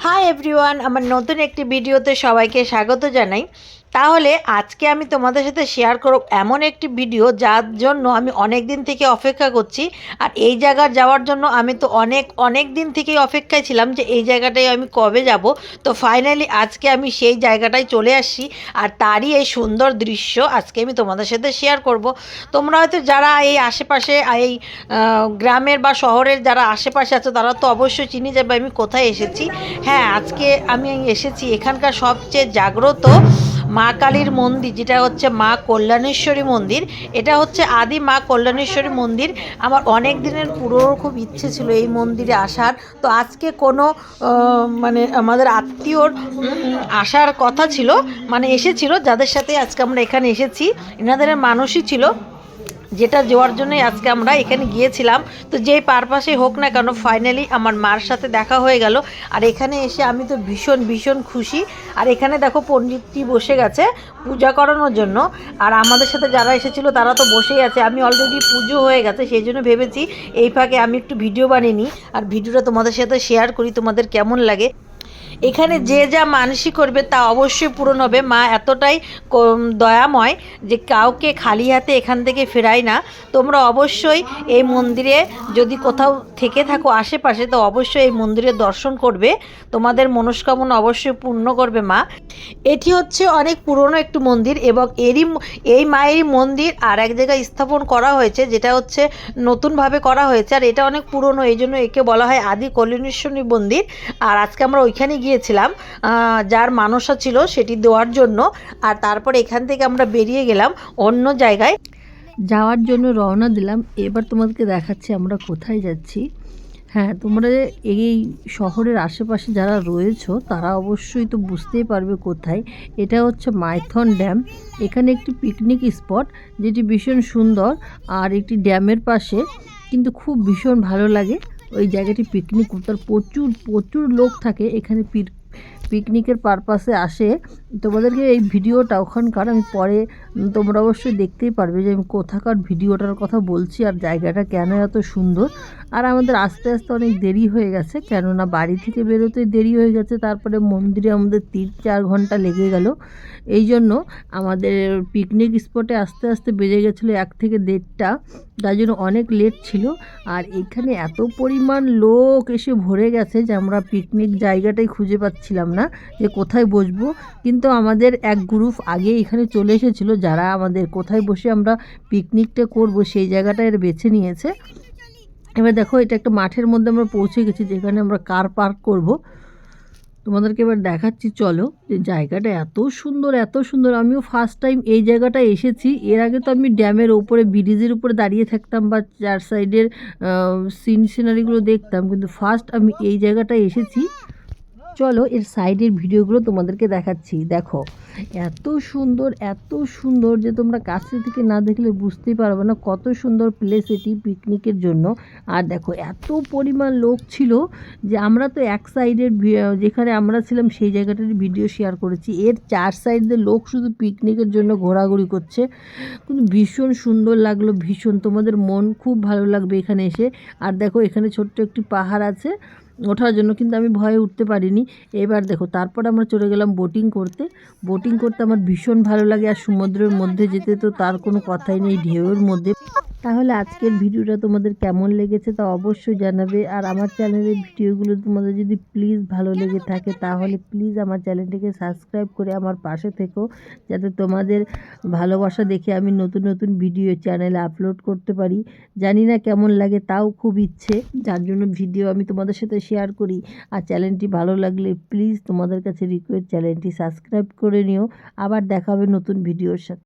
Hi everyone, আমার নতুন একটি ভিডিওতে সবাইকে স্বাগত জানাই। তাহলে আজকে আমি তোমাদের সাথে শেয়ার করব এমন একটি ভিডিও যার জন্য আমি অনেক দিন থেকে অপেক্ষা করছি। আর এই জায়গা যাওয়ার জন্য আমি তো অনেক দিন থেকেই অপেক্ষায় ছিলাম যে এই জায়গাটায় আমি কবে যাব। তো ফাইনালি আজকে আমি সেই জায়গাটায় চলে আসছি, আর তারই এই সুন্দর দৃশ্য আজকে আমি তোমাদের সাথে শেয়ার করব। তোমরা হয়তো যারা এই আশেপাশে এই গ্রামের বা শহরের যারা আশেপাশে আছো তারা তো অবশ্যই চিনে যাবে আমি কোথায় এসেছি। হ্যাঁ, আজকে আমি এসেছি এখানকার সবচেয়ে জাগ্রত মা কালীর মন্দির, যেটা হচ্ছে মা কল্যাণেশ্বরী মন্দির। এটা হচ্ছে আদি মা কল্যাণেশ্বরী মন্দির। আমার অনেক দিনের পুরো খুব ইচ্ছে ছিল এই মন্দিরে আসার। তো আজকে কোনো মানে আমাদের আত্মীয়র আসার কথা ছিল, মানে এসেছিল, যাদের সাথে আজকে আমরা এখানে এসেছি এনাদের মানুষই ছিল, যেটা যাওয়ার জন্যই আজকে আমরা এখানে গিয়েছিলাম। তো যেই পারপাসে হোক না কেন ফাইনালি আমার মার সাথে দেখা হয়ে গেল। আর এখানে এসে আমি তো ভীষণ ভীষণ খুশি। আর এখানে দেখো পণ্ডিতজি বসে গেছে পূজা করানোর জন্য। আর আমাদের সাথে যারা এসেছিল তারা তো বসেই আছে। আমি অলরেডি পুজো হয়ে গেছে, সেই জন্য ভেবেছি এই ফাঁকে আমি একটু ভিডিও বানিয়ে নিই আর ভিডিওটা তোমাদের সাথে শেয়ার করি, তোমাদের কেমন লাগে। এখানে যে যা মানসিক করবে তা অবশ্যই পূরণ হবে। মা এতটাই দয়াময় যে কাউকে খালি হাতে এখান থেকে ফেরায় না। তোমরা অবশ্যই এই মন্দিরে যদি কোথাও থেকে থাকো আশেপাশে তো অবশ্যই এই মন্দিরে দর্শন করবে, তোমাদের মনস্কামনা অবশ্যই পূর্ণ করবে মা। এটি হচ্ছে অনেক পুরনো একটি মন্দির এবং এই মায়েরই মন্দির আর এক জায়গায় স্থাপন করা হয়েছে, যেটা হচ্ছে নতুনভাবে করা হয়েছে। আর এটা অনেক পুরনো, এই জন্য একে বলা হয় আদি কল্যাণেশ্বরী মন্দির। আর আজকে আমরা ওইখানে গিয়েছিলাম যার মানসা ছিল সেটি দেওয়ার জন্য। আর তারপর এখান থেকে আমরা বেরিয়ে গেলাম অন্য জায়গায় যাওয়ার জন্য, রওনা দিলাম। এবার তোমাদেরকে দেখাচ্ছি আমরা কোথায় যাচ্ছি। হ্যাঁ, তোমরা এই শহরের আশেপাশে যারা রয়েছো তারা অবশ্যই তো বুঝতেই পারবে কোথায়। এটা হচ্ছে মাইথন ড্যাম। এখানে একটি পিকনিক স্পট যেটি ভীষণ সুন্দর, আর একটি ড্যামের পাশে কিন্তু খুব ভীষণ ভালো লাগে ওই জায়গাটি পিকনিক করতে। প্রচুর প্রচুর লোক থাকে এখানে পিকনিকের পারপাসে আসে। তোমাদেরকে এই ভিডিওটা ওখানকার আমি পরে তোমরা অবশ্যই দেখতেই পারবে যে আমি কোথাকার ভিডিওটার কথা বলছি আর জায়গাটা কেন এত সুন্দর। আর আমাদের আস্তে আস্তে অনেক দেরি হয়ে গেছে, কেননা বাড়ি থেকে বেরোতে দেরি হয়ে গেছে, তারপরে মন্দিরে আমাদের 3-4 ঘন্টা লেগে গেল। এই জন্য আমাদের পিকনিক স্পটে আস্তে আস্তে বেজে গেছিলো 1 থেকে 1.5টা, তাই জন্য অনেক লেট ছিল। আর এখানে এত পরিমাণ লোক এসে ভরে গেছে যে আমরা পিকনিক জায়গাটাই খুঁজে পাচ্ছিলাম না যে কোথায় বসবো। কিন্তু আমাদের এক গ্রুপ আগে এখানে চলে এসেছিলো, যারা আমাদের কোথায় বসে আমরা পিকনিকটা করব সেই জায়গাটা এর বেছে নিয়েছে। এবার দেখো, এটা একটা মাঠের মধ্যে আমরা পৌঁছে গেছি যেখানে আমরা কার পার্ক করব। তোমাদেরকে এবার দেখাচ্ছি, চলো, যে জায়গাটা এত সুন্দর এত সুন্দর। আমিও ফার্স্ট টাইম এই জায়গাটা এসেছি। এর আগে তো আমি ড্যামের ওপরে ব্রিজের উপরে দাঁড়িয়ে থাকতাম বা চার সাইডের সিনারিগুলো দেখতাম, কিন্তু ফার্স্ট আমি এই জায়গাটায় এসেছি। চলো এর সাইডের ভিডিওগুলো তোমাদেরকে দেখাচ্ছি। দেখো এত সুন্দর যে তোমরা কাছে থেকে না দেখলে বুঝতেই পারবে না কত সুন্দর প্লেস এটি পিকনিকের জন্য। আর দেখো এত পরিমাণ লোক ছিল যে আমরা তো এক সাইডের যেখানে আমরা ছিলাম সেই জায়গাটার ভিডিও শেয়ার করেছি। এর 4 সাইডের লোক শুধু পিকনিকের জন্য ঘোরাঘুরি করছে। কিন্তু ভীষণ সুন্দর লাগলো, ভীষণ। তোমাদের মন খুব ভালো লাগবে এখানে এসে। আর দেখো এখানে ছোট্ট একটি পাহাড় আছে ওঠার জন্য, কিন্তু আমি ভয়ে উঠতে পারিনি। এবার দেখো তারপর আমরা চলে গেলাম বোটিং করতে। বোটিং করতে আমার ভীষণ ভালো লাগে, আর সমুদ্রের মধ্যে যেতে তো তার কোনো কথাই নেই, ঢেউয়ের মধ্যে। তাহলে আজকের ভিডিওটা তোমাদের কেমন লেগেছে তা অবশ্যই জানাবে। আর আমার চ্যানেলের ভিডিওগুলো তোমাদের যদি প্লিজ ভালো লেগে থাকে তাহলে প্লিজ আমার চ্যানেলটিকে সাবস্ক্রাইব করে আমার পাশে থেকো, যাতে তোমাদের ভালোবাসা দেখে আমি নতুন নতুন ভিডিও চ্যানেলে আপলোড করতে পারি। জানি না কেমন লাগে, তাও খুব ইচ্ছে, যার জন্য ভিডিও আমি তোমাদের সাথে শেয়ার করি। আর চ্যানেলটি ভালো লাগলে প্লিজ তোমাদের কাছে রিকোয়েস্ট, চ্যানেলটি সাবস্ক্রাইব করে নিও। আবার দেখা হবে নতুন ভিডিওর সাথে।